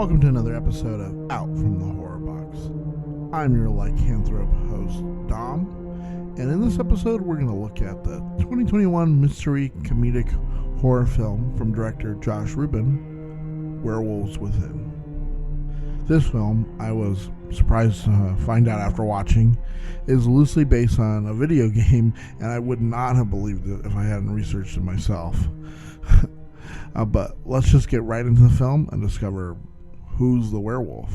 Welcome to another episode of Out from the Horrorbox. I'm your lycanthrope host, Dom, and in this episode we're going to look at the 2021 mystery comedic horror film from director Josh Ruben, Werewolves Within. This film, I was surprised to find out after watching, is loosely based on a video game, and I would not have believed it if I hadn't researched it myself. But let's just get right into the film and discover who's the werewolf.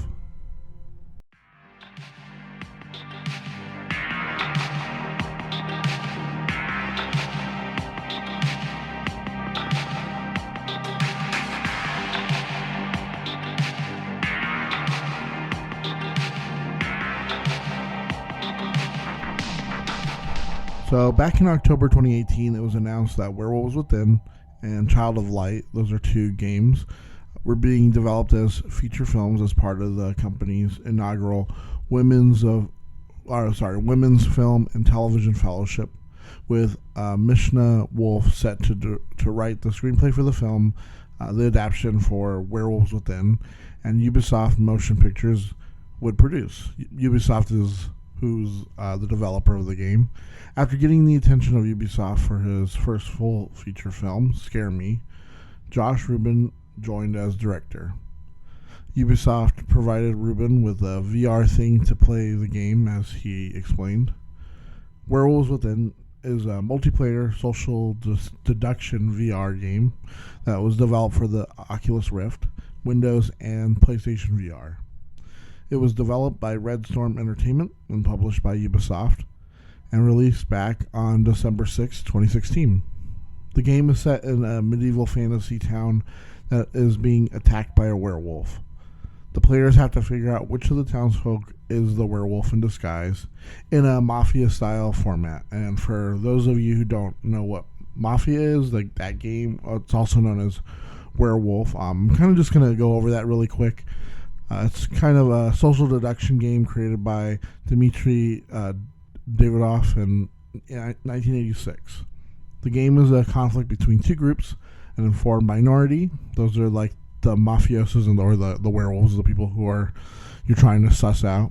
So back in October 2018, it was announced that Werewolves Within and Child of Light, those are two games, were being developed as feature films as part of the company's inaugural Women's Film and Television Fellowship, with Mishna Wolf set to write the screenplay for the film, the adaptation for Werewolves Within, and Ubisoft Motion Pictures would produce. Ubisoft is who's the developer of the game. After getting the attention of Ubisoft for his first full feature film, Scare Me, Josh Ruben joined as director. Ubisoft provided Ruben with a VR thing to play the game, as he explained. Werewolves Within is a multiplayer social deduction VR game that was developed for the Oculus Rift, Windows, and PlayStation VR. It was developed by Red Storm Entertainment and published by Ubisoft, and released back on December 6, 2016. The game is set in a medieval fantasy town that is being attacked by a werewolf. The players have to figure out which of the townsfolk is the werewolf in disguise in a Mafia-style format. And for those of you who don't know what Mafia is, like that game, it's also known as Werewolf. I'm kind of just going to go over that really quick. It's kind of a social deduction game created by Dmitry Davidoff in 1986. The game is a conflict between two groups: an informed minority, those are like the mafiosos or the werewolves, the people who you're trying to suss out,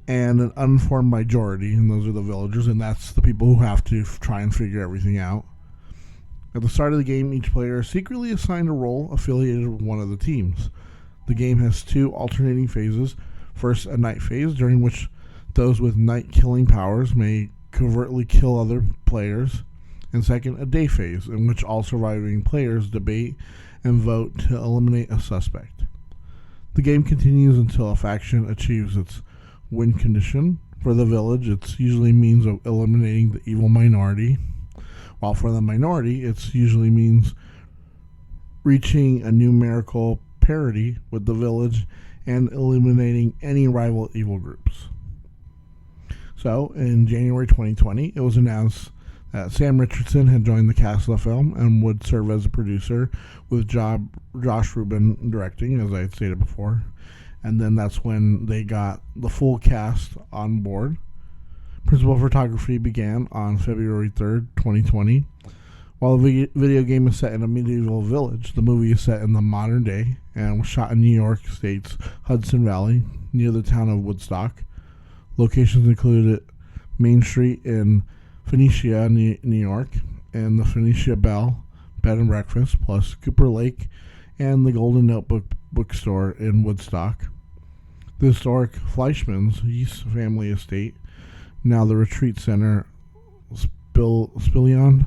and an uninformed majority, and those are the villagers, and that's the people who have to try and figure everything out. At the start of the game, each player is secretly assigned a role affiliated with one of the teams. The game has two alternating phases. First, a night phase, during which those with night-killing powers may covertly kill other players. And second, a day phase, in which all surviving players debate and vote to eliminate a suspect. The game continues until a faction achieves its win condition. For the village, it's usually means of eliminating the evil minority, while for the minority, it's usually means reaching a numerical parity with the village and eliminating any rival evil groups. So, in January 2020, it was announced that Sam Richardson had joined the cast of the film and would serve as a producer, with Josh Ruben directing, as I had stated before. And then that's when they got the full cast on board. Principal photography began on February 3rd, 2020. While the video game is set in a medieval village, the movie is set in the modern day and was shot in New York State's Hudson Valley, near the town of Woodstock. Locations included Main Street in Phoenicia, New York, and the Phoenicia Bell Bed and Breakfast, plus Cooper Lake and the Golden Notebook bookstore in Woodstock. The historic Fleischmann's Yeast family estate, now the Retreat Center Spillion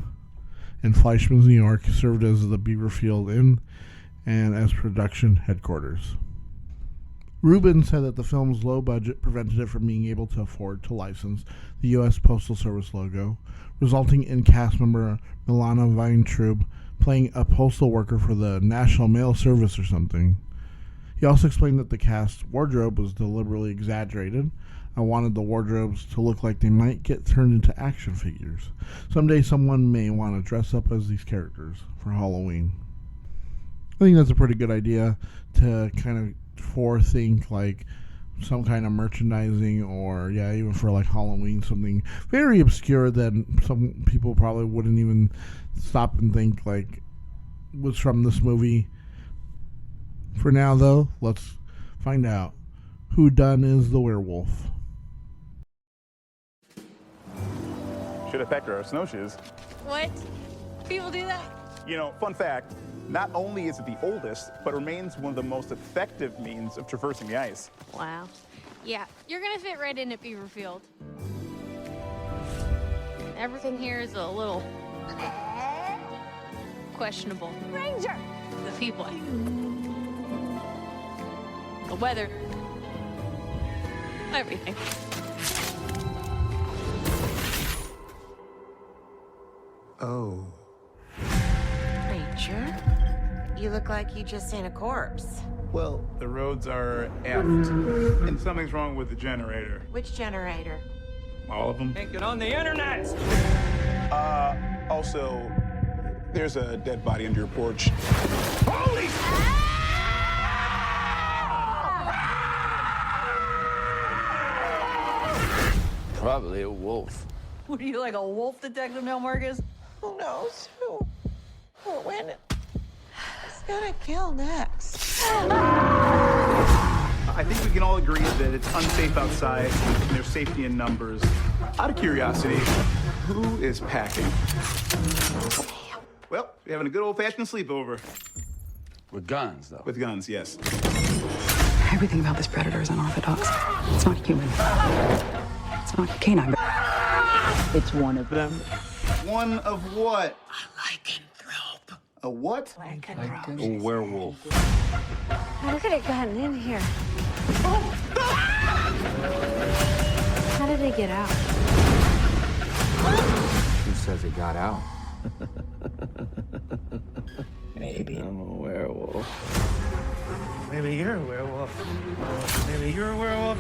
in Fleischmann's, New York, served as the Beaverfield Inn and as production headquarters. Ruben said that the film's low budget prevented it from being able to afford to license the U.S. Postal Service logo, resulting in cast member Milana Weintraub playing a postal worker for the National Mail Service or something. He also explained that the cast's wardrobe was deliberately exaggerated and wanted the wardrobes to look like they might get turned into action figures. Someday someone may want to dress up as these characters for Halloween. I think that's a pretty good idea to kind of forethink like some kind of merchandising, or even for like Halloween, something very obscure that some people probably wouldn't even stop and think like was from this movie, For now, though, let's find out who done is the werewolf. Should have packed our snowshoes. What? People do that? You know, fun fact, not only is it the oldest, but remains one of the most effective means of traversing the ice. Wow. Yeah, you're gonna fit right in at Beaverfield. Everything here is a little questionable. Ranger! The people. The weather. Everything. Oh. Ranger? You look like you just seen a corpse. Well, the roads are effed, and something's wrong with the generator. Which generator? All of them. Can't get on the internet! Also, there's a dead body under your porch. Holy! Probably a wolf. What are you, like a wolf detective now, Marcus? Who knows who or when it's gonna kill next. I think we can all agree that it's unsafe outside, and there's safety in numbers. Out of curiosity, who is packing? Well, we're having a good old-fashioned sleepover. With guns, though. With guns, yes. Everything about this predator is unorthodox. It's not human. It's not canine. It's one of them. One of what? A lycanthrope. A what? A werewolf. How could it gotten in here? How did they get out? Who says it got out? Maybe. I'm a werewolf. Maybe you're a werewolf. Maybe you're a werewolf.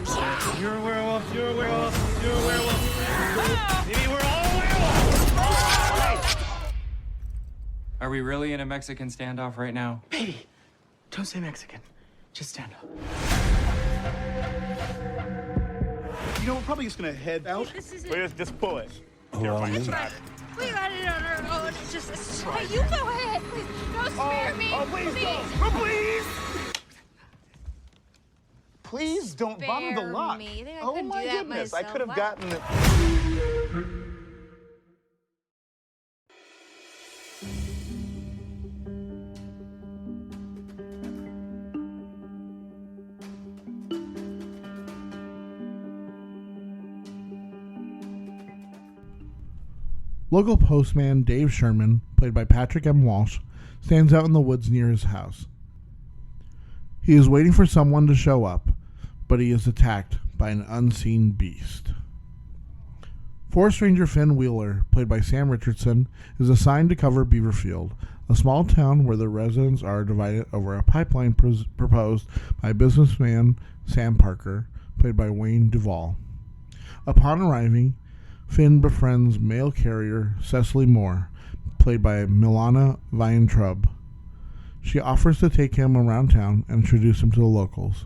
You're a werewolf. You're a werewolf. You're a werewolf. Maybe we're all werewolves. Hey! Are we really in a Mexican standoff right now? Baby, don't say Mexican. Just stand up. You know, we're probably just gonna head out. This is We're just pull it. Well, We got it on our own. It's just, hey, you go ahead, please. Don't spare me. Please don't. Oh, please! Please don't bother the Spare lock. me. You think I Oh couldn't my do that goodness, I myself? could have Wow. gotten it. Local postman Dave Sherman, played by Patrick M. Walsh, stands out in the woods near his house. He is waiting for someone to show up, but he is attacked by an unseen beast. Forest Ranger Finn Wheeler, played by Sam Richardson, is assigned to cover Beaverfield, a small town where the residents are divided over a pipeline proposed by businessman Sam Parker, played by Wayne Duvall. Upon arriving, Finn befriends mail carrier Cecily Moore, played by Milana Weintraub. She offers to take him around town and introduce him to the locals.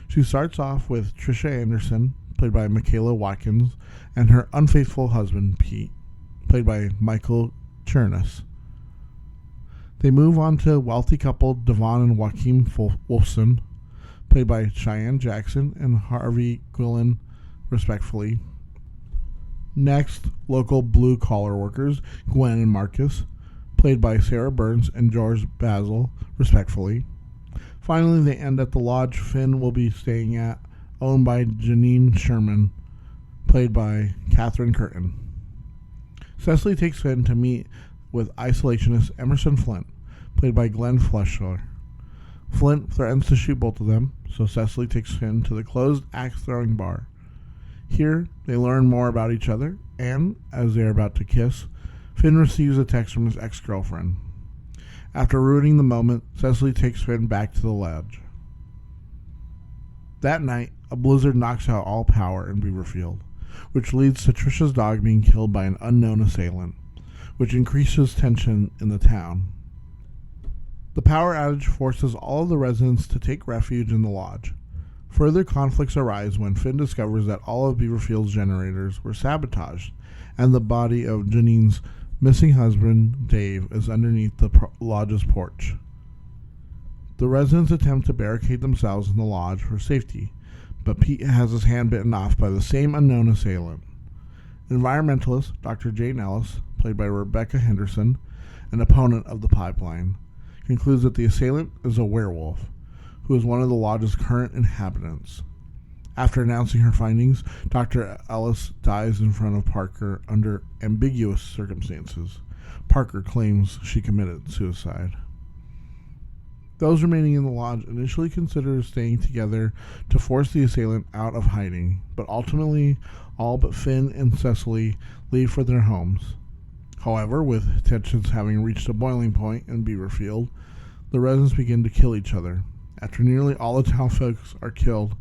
She starts off with Trisha Anderson, played by Michaela Watkins, and her unfaithful husband, Pete, played by Michael Chernus. They move on to wealthy couple Devon and Joaquin Wolfson, played by Cheyenne Jackson and Harvey Quillen, respectively. Next, local blue-collar workers, Gwen and Marcus, played by Sarah Burns and George Basil, respectively. Finally, they end at the lodge Finn will be staying at, owned by Janine Sherman, played by Catherine Curtin. Cecily takes Finn to meet with isolationist Emerson Flint, played by Glenn Fleshler. Flint threatens to shoot both of them, so Cecily takes Finn to the closed axe-throwing bar. Here, they learn more about each other, and, as they are about to kiss, Finn receives a text from his ex-girlfriend. After ruining the moment, Cecily takes Finn back to the lodge. That night, a blizzard knocks out all power in Beaverfield, which leads to Trisha's dog being killed by an unknown assailant, which increases tension in the town. The power outage forces all of the residents to take refuge in the lodge. Further conflicts arise when Finn discovers that all of Beaverfield's generators were sabotaged, and the body of Janine's missing husband, Dave, is underneath the lodge's porch. The residents attempt to barricade themselves in the lodge for safety, but Pete has his hand bitten off by the same unknown assailant. Environmentalist Dr. Jane Ellis, played by Rebecca Henderson, an opponent of the pipeline, concludes that the assailant is a werewolf, who is one of the lodge's current inhabitants. After announcing her findings, Dr. Ellis dies in front of Parker under ambiguous circumstances. Parker claims she committed suicide. Those remaining in the lodge initially consider staying together to force the assailant out of hiding, but ultimately all but Finn and Cecily leave for their homes. However, with tensions having reached a boiling point in Beaverfield, the residents begin to kill each other. After nearly all the town folks are killed,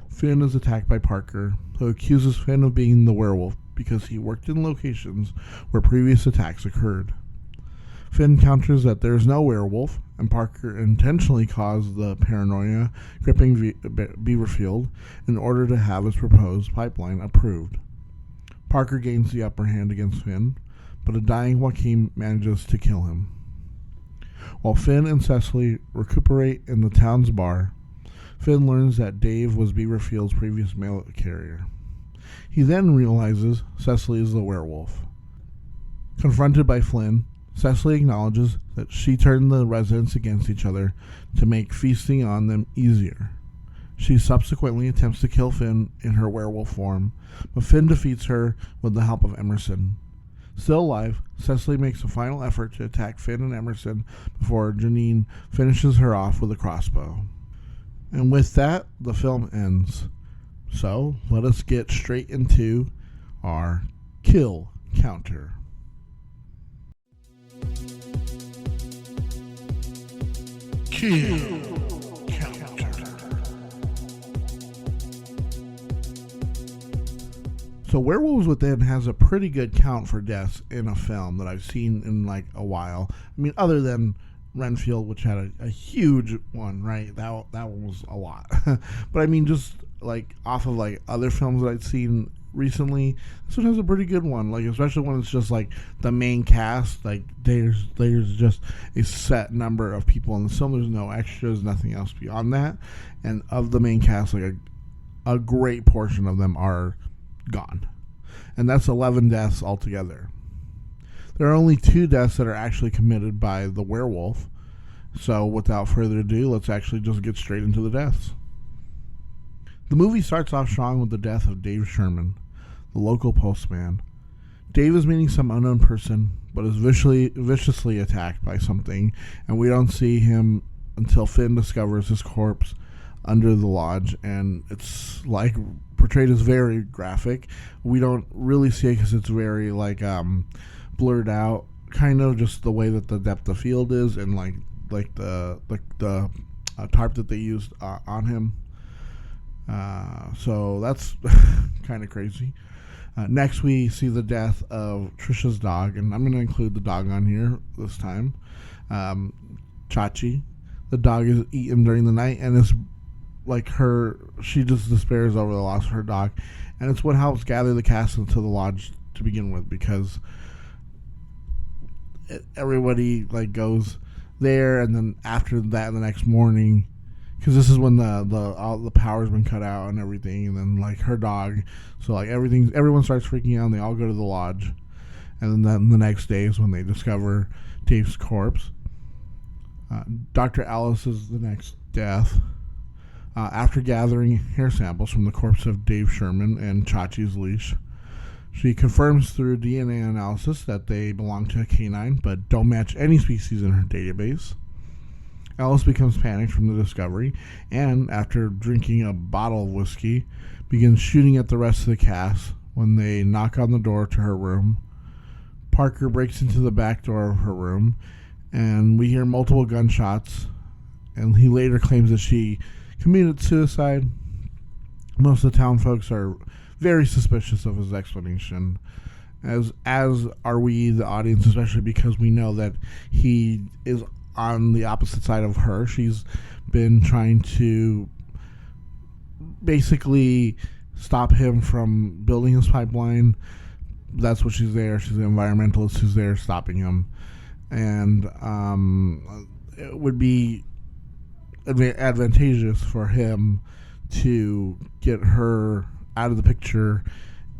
Finn is attacked by Parker, who accuses Finn of being the werewolf because he worked in locations where previous attacks occurred. Finn counters that there is no werewolf, and Parker intentionally caused the paranoia gripping Beaverfield in order to have his proposed pipeline approved. Parker gains the upper hand against Finn, but a dying Joaquin manages to kill him. While Finn and Cecily recuperate in the town's bar, Finn learns that Dave was Beaverfield's previous mail carrier. He then realizes Cecily is the werewolf. Confronted by Flynn, Cecily acknowledges that she turned the residents against each other to make feasting on them easier. She subsequently attempts to kill Finn in her werewolf form, but Finn defeats her with the help of Emerson. Still alive, Cecily makes a final effort to attack Finn and Emerson before Janine finishes her off with a crossbow. And with that, the film ends. So, let us get straight into our kill counter. Kill counter. So Werewolves Within has a pretty good count for deaths in a film that I've seen in like a while. I mean, other than Renfield, which had a huge one, right? That one was a lot. But I mean, just like off of like other films that I've seen recently, this one has a pretty good one. Like especially when it's just like the main cast. Like there's just a set number of people in the film. There's no extras, nothing else beyond that. And of the main cast, like a great portion of them are gone, and that's 11 deaths altogether. There are only 2 deaths that are actually committed by the werewolf. So without further ado, let's actually just get straight into the deaths. The movie starts off strong with the death of Dave Sherman, the local postman. Dave is meeting some unknown person, but is viciously attacked by something, and we don't see him until Finn discovers his corpse under the lodge, and it's like portrayed as very graphic. We don't really see it because it's very like blurred out, kind of just the way that the depth of field is, and like the tarp that they used on him. So that's kind of crazy. Next, we see the death of Trisha's dog, and I'm going to include the dog on here this time. Chachi. The dog is eaten during the night, and it's like she just despairs over the loss of her dog, and it's what helps gather the cast into the lodge to begin with, because everybody like goes there, and then after that, the next morning, because this is when the power's been cut out and everything, and then like her dog, so like everyone starts freaking out, and they all go to the lodge, and then the next day is when they discover Dave's corpse. Dr. Alice is the next death. After gathering hair samples from the corpse of Dave Sherman and Chachi's leash, she confirms through DNA analysis that they belong to a canine, but don't match any species in her database. Alice becomes panicked from the discovery, and after drinking a bottle of whiskey, begins shooting at the rest of the cast when they knock on the door to her room. Parker breaks into the back door of her room, and we hear multiple gunshots, and he later claims that she committed suicide. Most of the town folks are very suspicious of his explanation, as are we, the audience, especially because we know that he is on the opposite side of her. She's been trying to basically stop him from building his pipeline. That's what she's there. She's an environmentalist who's there stopping him. And it would be advantageous for him to get her out of the picture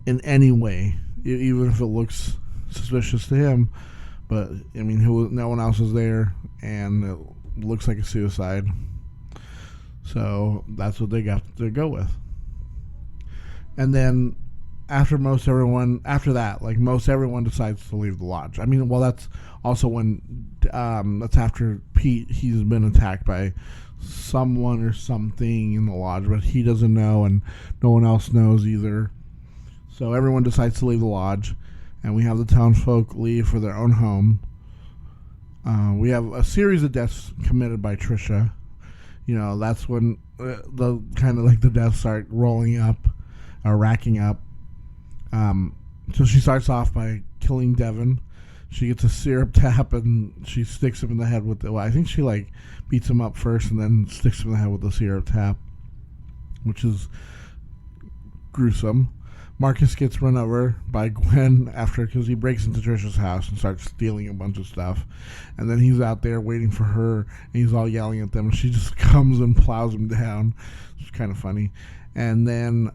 in any way, even if it looks suspicious to him. But I mean, no one else is there, and it looks like a suicide. So that's what they got to go with. And then after that, like most everyone decides to leave the lodge. I mean, well, that's also when that's after Pete, he's been attacked by someone or something in the lodge, but he doesn't know, and no one else knows either. So everyone decides to leave the lodge, and we have the townsfolk leave for their own home. We have a series of deaths committed by Trisha. You know, that's when the kind of like the deaths start rolling up, or racking up. So she starts off by killing Devin. She gets a syrup tap and she sticks him in the head with the... Well, I think she like beats him up first and then sticks him in the head with the syrup tap, which is gruesome. Marcus gets run over by Gwen because he breaks into Trisha's house and starts stealing a bunch of stuff. And then he's out there waiting for her, and he's all yelling at them, and she just comes and plows him down. It's kind of funny. And then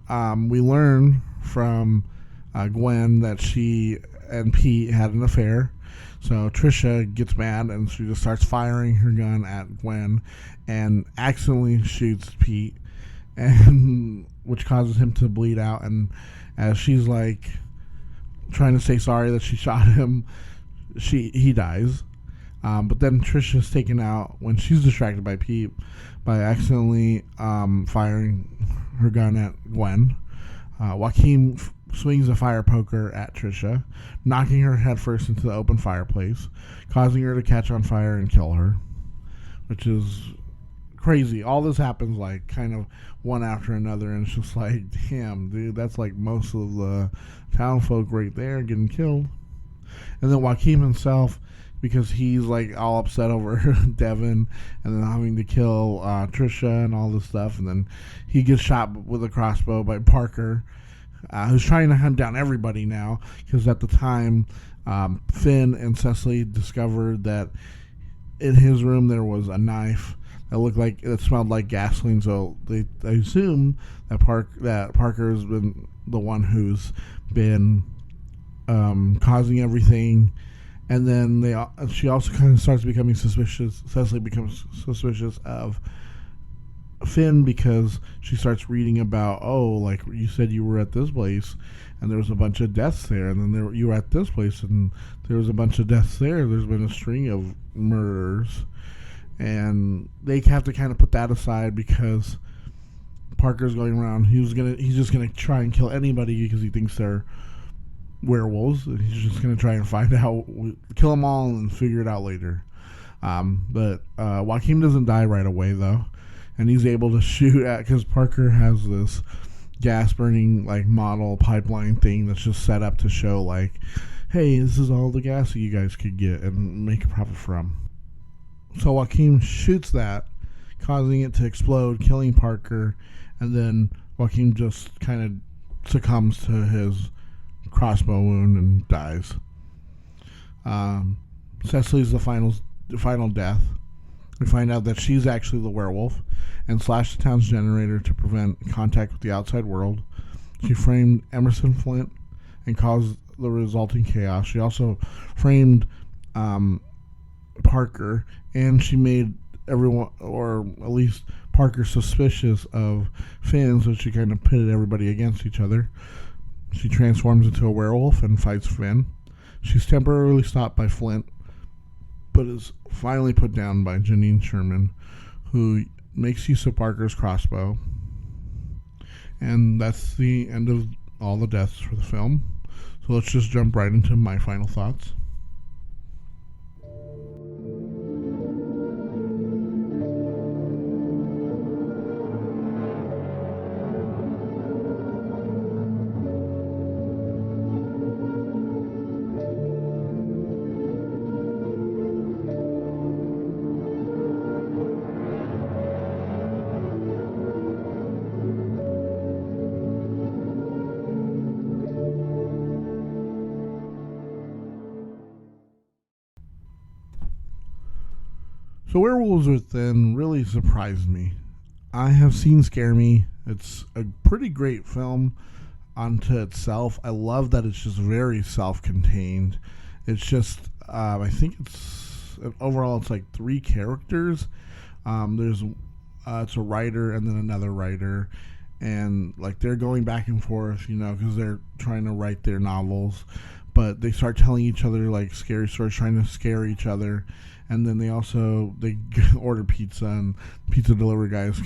we learn from Gwen that she and Pete had an affair. So Trisha gets mad, and she just starts firing her gun at Gwen and accidentally shoots Pete, and which causes him to bleed out. And as she's like trying to say sorry that she shot him, he dies. But then Trisha's taken out when she's distracted by Pete by accidentally firing her gun at Gwen. Joaquin swings a fire poker at Trisha, knocking her head first into the open fireplace, causing her to catch on fire and kill her, which is crazy. All this happens like kind of one after another, and it's just like, damn, dude, that's like most of the townfolk right there getting killed. And then Joaquin himself, because he's like all upset over Devin and then having to kill Trisha and all this stuff, and then he gets shot with a crossbow by Parker, who's trying to hunt down everybody now, because at the time Finn and Cecily discovered that in his room there was a knife that looked like it smelled like gasoline, so they assume that Parker has been the one who's been causing everything. And then she also kind of starts becoming suspicious. Cecily becomes suspicious of Finn because she starts reading about, like you said you were at this place and there was a bunch of deaths there, and then you were at this place and there was a bunch of deaths there. There's been a string of murders, and they have to kind of put that aside because Parker's going around. He's just gonna try and kill anybody because he thinks they're werewolves. He's just gonna try and find out, kill them all, and figure it out later. But Joaquin doesn't die right away though, and he's able to shoot at, because Parker has this gas burning like model pipeline thing that's just set up to show like, hey, this is all the gas that you guys could get and make a profit from. So Joaquin shoots that, causing it to explode, killing Parker, and then Joaquin just kind of succumbs to his crossbow wound and dies. Cecily's the final death. We find out that she's actually the werewolf and slashed the town's generator to prevent contact with the outside world. She framed Emerson Flint and caused the resulting chaos. She also framed Parker, and she made everyone, or at least Parker, suspicious of Finn, so she kind of pitted everybody against each other. She transforms into a werewolf and fights Finn. She's temporarily stopped by Flint, but is finally put down by Janine Sherman, who makes use of Parker's crossbow. And that's the end of all the deaths for the film. So let's just jump right into my final thoughts. So Werewolves Within really surprised me. I have seen Scare Me. It's a pretty great film unto itself. I love that it's just very self-contained. It's just, I think overall it's like 3 characters. It's a writer and then another writer, and like they're going back and forth, because they're trying to write their novels, but they start telling each other like scary stories, trying to scare each other. And then they order pizza, and pizza delivery guy is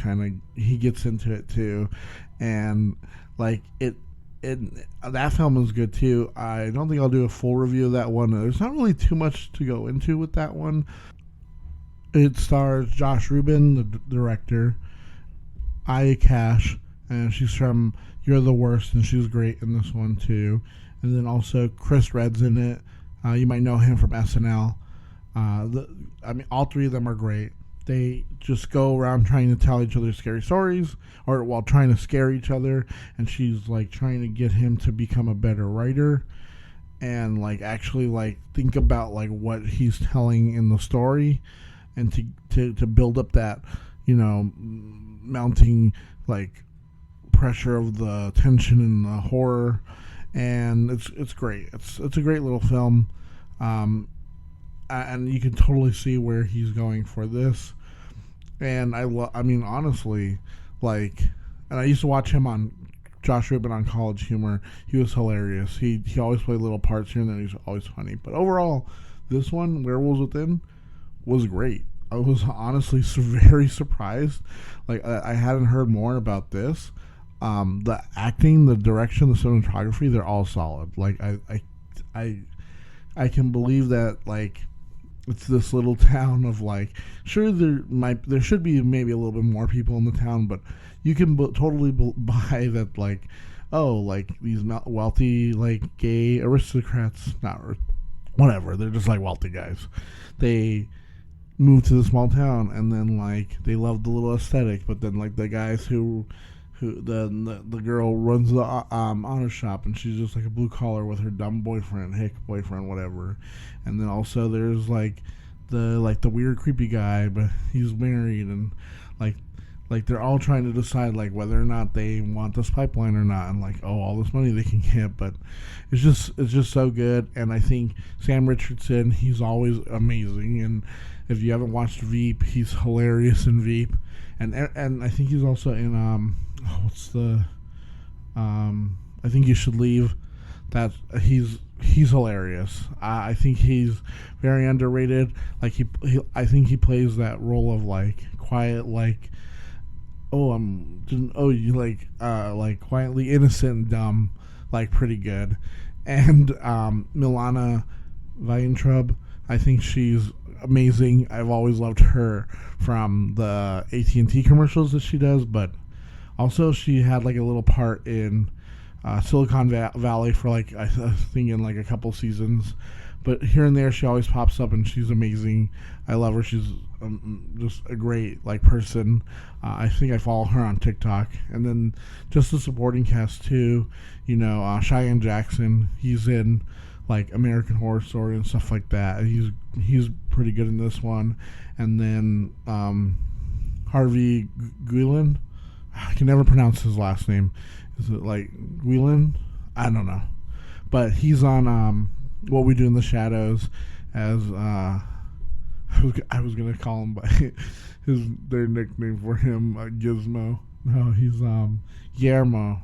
he gets into it too, and like that film is good too. I don't think I'll do a full review of that one. There's not really too much to go into with that one. It stars Josh Ruben, the director, Aya Cash, and she's from You're the Worst, and she's great in this one too. And then also Chris Redd's in it. You might know him from SNL. All 3 of them are great. They just go around trying to tell each other scary stories, or while trying to scare each other. And she's like trying to get him to become a better writer, and like actually like think about like what he's telling in the story, and to build up that mounting like pressure of the tension and the horror. And it's great. It's a great little film. And you can totally see where he's going for this. And honestly, like, and I used to watch him on Josh Ruben on College Humor. He was hilarious. He always played little parts here and then. He's always funny. But overall, this one, Werewolves Within, was great. I was honestly very surprised. Like, I hadn't heard more about this. The acting, the direction, the cinematography, they're all solid. Like, I can believe that, like, it's this little town of like, sure there should be maybe a little bit more people in the town, but you can totally buy that, like, oh, like these wealthy like gay aristocrats, whatever, they're just like wealthy guys. They move to the small town, and then like they love the little aesthetic, but then like the guys who the girl runs the honor shop, and she's just like a blue collar with her dumb boyfriend, hick boyfriend, whatever. And then also there's like the weird creepy guy, but he's married, and like they're all trying to decide like whether or not they want this pipeline or not, and like, oh, all this money they can get. But it's just so good. And I think Sam Richardson, he's always amazing. And if you haven't watched Veep, he's hilarious in Veep. And I think he's also in I Think You Should Leave. That he's hilarious. I think he's very underrated. Like I think he plays that role of like quiet, like like quietly innocent and dumb, like pretty good. And Milana Weintraub, I think she's amazing. I've always loved her from the AT&T commercials that she does, but also she had like a little part in Silicon Valley for like, I think in like a couple seasons, but here and there she always pops up, and she's amazing. I love her. She's just a great like person. I think I follow her on TikTok. And then just the supporting cast too, Cheyenne Jackson, he's in like American Horror Story and stuff like that. He's pretty good in this one. And then Harvey Guillen, I can never pronounce his last name. Is it like Guillen? I don't know. But he's on What We Do in the Shadows as I was gonna call him by their nickname for him, Gizmo. No, he's Guillermo.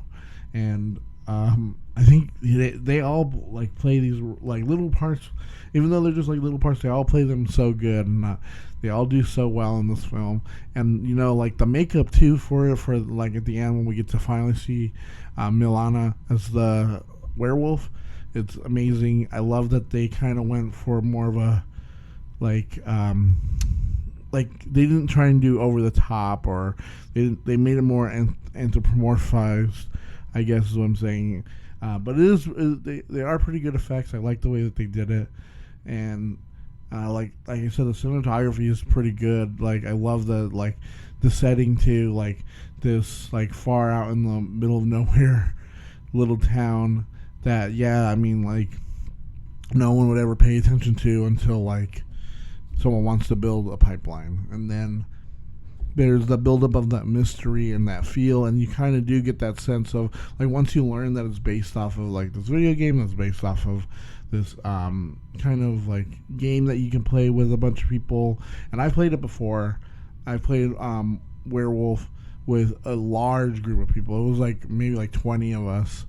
And I think they all like play these like little parts, even though they're just like little parts. They all play them so good, and they all do so well in this film. And like the makeup too for like at the end when we get to finally see Milana as the werewolf, it's amazing. I love that they kind of went for more of a like they didn't try and do over the top, or they made it more anthropomorphized, I guess is what I'm saying. But they are pretty good effects. I like the way that they did it, and like I said, the cinematography is pretty good. Like I love the setting too, like this like far out in the middle of nowhere little town that like no one would ever pay attention to until like someone wants to build a pipeline, and then there's the buildup of that mystery and that feel, and you kind of do get that sense of, like, once you learn that it's based off of, like, this video game that's based off of this kind of, like, game that you can play with a bunch of people, and I played it before. I played Werewolf with a large group of people. It was, like, maybe, like, 20 of us,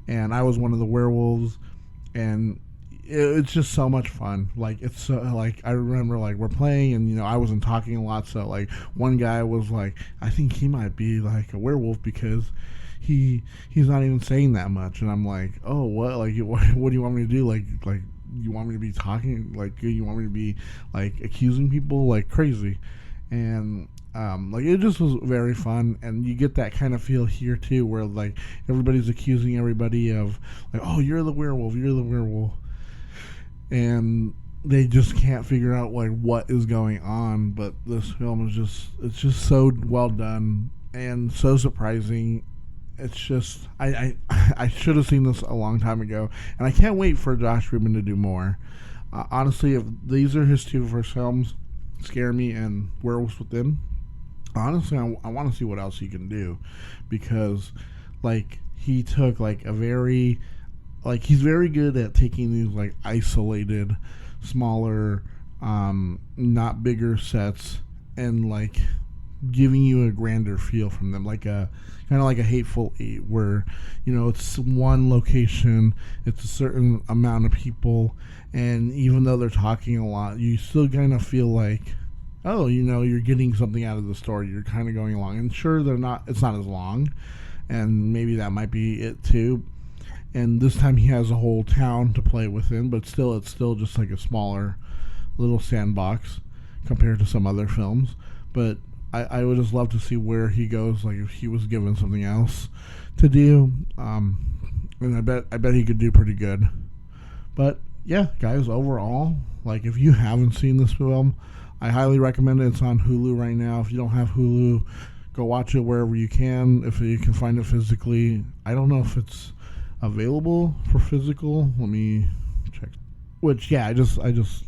and I was one of the werewolves, and it's just so much fun. Like, it's so, like, I remember, like, we're playing, and, you know, I wasn't talking a lot, so, like, one guy was like, I think he might be, like, a werewolf because he's not even saying that much, and I'm like, oh, what, like, what do you want me to do, like, you want me to be talking, like, you want me to be, like, accusing people, like, crazy, and, like, it just was very fun, and you get that kind of feel here, too, where, like, everybody's accusing everybody of, like, oh, you're the werewolf, and they just can't figure out, like, what is going on. But this film is it's just so well done and so surprising. It's just, I should have seen this a long time ago, and I can't wait for Josh Ruben to do more. Honestly, if these are his two first films, Scare Me and Werewolves Within, honestly, I want to see what else he can do, because, like, he took, like, a very, like, he's very good at taking these, like, isolated, smaller, not bigger sets, and, like, giving you a grander feel from them, like a kind of like a Hateful Eight, where, you know, it's one location, it's a certain amount of people, and even though they're talking a lot, you still kind of feel like, oh, you know, you're getting something out of the story, you're kind of going along, and sure, it's not as long, and maybe that might be it too. And this time he has a whole town to play within, but still, it's still just like a smaller little sandbox compared to some other films. But I would just love to see where he goes, like if he was given something else to do. And I bet he could do pretty good. But yeah, guys, overall, like, if you haven't seen this film, I highly recommend it. It's on Hulu right now. If you don't have Hulu, go watch it wherever you can. If you can find it physically, I don't know if it's available for physical. Let me check. Which, yeah, I just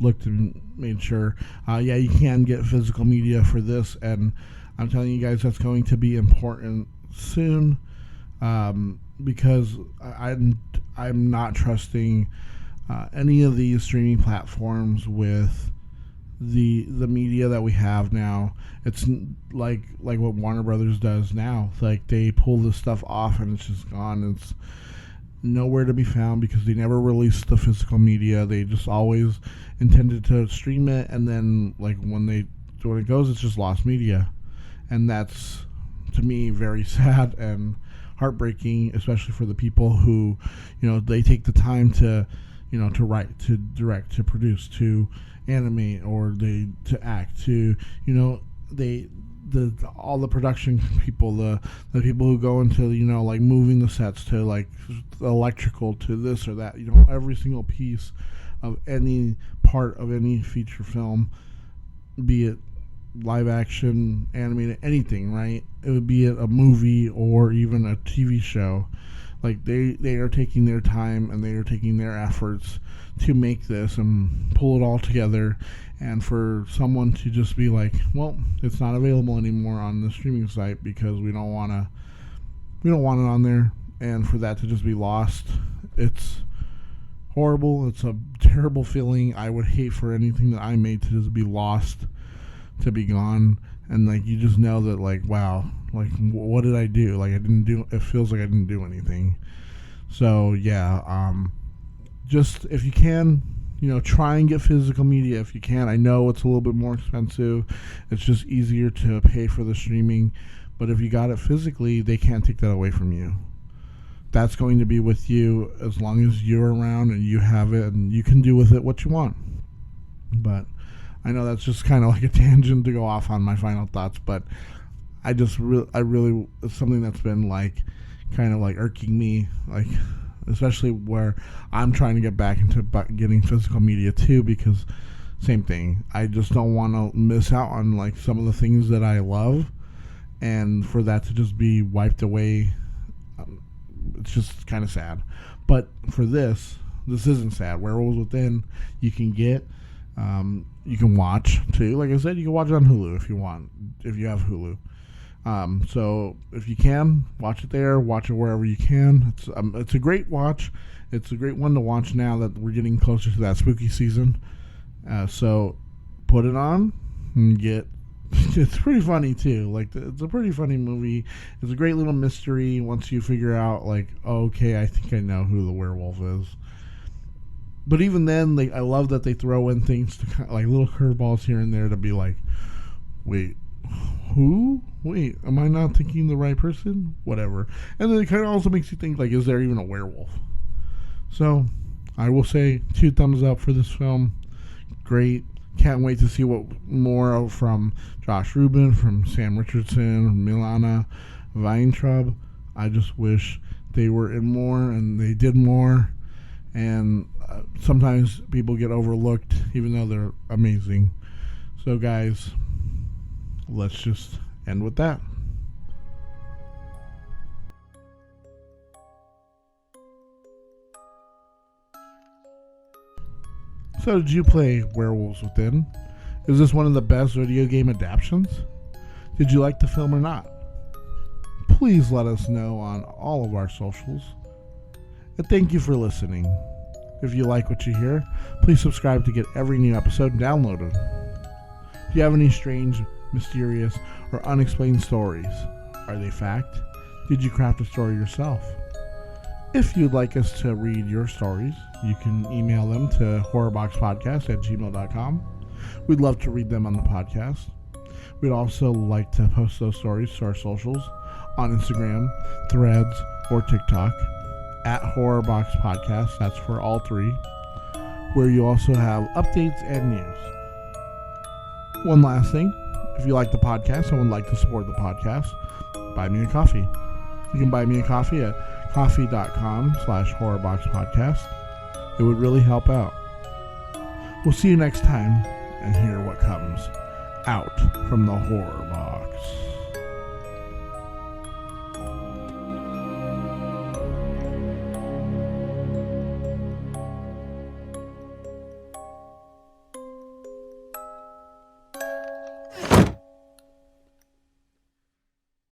looked and made sure. Yeah, you can get physical media for this, and I'm telling you guys, that's going to be important soon, because I'm not trusting any of these streaming platforms with the media that we have now. It's like what Warner Brothers does now. It's like they pull this stuff off and it's just gone. It's nowhere to be found because they never released the physical media. They just always intended to stream it, and then, like, when it goes, it's just lost media, and that's, to me, very sad and heartbreaking, especially for the people who, you know, they take the time to, you know, to write, to direct, to produce, to animate, or to act, to, you know, all the production people, the people who go into, you know, like, moving the sets, to, like, electrical, to this or that, you know, every single piece of any part of any feature film, be it live action, animated, anything, right? It would be a movie or even a TV show. Like, they are taking their time and they are taking their efforts to make this and pull it all together, and for someone to just be like, well, it's not available anymore on the streaming site because we don't want it on there, and for that to just be lost, it's horrible. It's a terrible feeling. I would hate for anything that I made to just be lost, to be gone, and, like, you just know that, like, wow, like, what did I do? Like, it feels like I didn't do anything. So, yeah, just, if you can, you know, try and get physical media if you can. I know it's a little bit more expensive. It's just easier to pay for the streaming. But if you got it physically, they can't take that away from you. That's going to be with you as long as you're around and you have it, and you can do with it what you want. But I know that's just kind of like a tangent to go off on my final thoughts, but I really, it's something that's been, like, kind of, like, irking me, like, especially where I'm trying to get back into getting physical media too, because same thing, I just don't want to miss out on, like, some of the things that I love, and for that to just be wiped away, it's just kind of sad. But for this isn't sad. Werewolves Within, you can get, you can watch too. Like I said, you can watch it on Hulu if you want, if you have Hulu. So if you can, watch it there. Watch it wherever you can. It's a great watch. It's a great one to watch now that we're getting closer to that spooky season. So put it on and get. It's pretty funny too. Like it's a pretty funny movie. It's a great little mystery once you figure out, like, oh, okay, I think I know who the werewolf is. But even then, I love that they throw in things to kind of, like, little curveballs here and there to be like, wait, who? Wait, am I not thinking the right person? Whatever. And then it kind of also makes you think, like, is there even a werewolf? So I will say 2 thumbs up for this film. Great. Can't wait to see what more from Josh Ruben, from Sam Richardson, Milana Weintraub. I just wish they were in more and they did more. And sometimes people get overlooked, even though they're amazing. So, guys, let's just end with that. So, did you play Werewolves Within? Is this one of the best video game adaptations? Did you like the film or not? Please let us know on all of our socials. And thank you for listening. If you like what you hear, please subscribe to get every new episode downloaded. Do you have any strange, mysterious, or unexplained stories? Are they fact? Did you craft a story yourself? If you'd like us to read your stories, you can email them to horrorboxpodcast@gmail.com. We'd love to read them on the podcast. We'd also like to post those stories to our socials on Instagram, Threads, or TikTok at Horrorbox Podcast. That's for all 3, where you also have updates and news. One last thing, if you like the podcast and would like to support the podcast, buy me a coffee. You can buy me a coffee at coffee.com/horrorboxpodcast. It would really help out. We'll see you next time and hear what comes out from the horror box.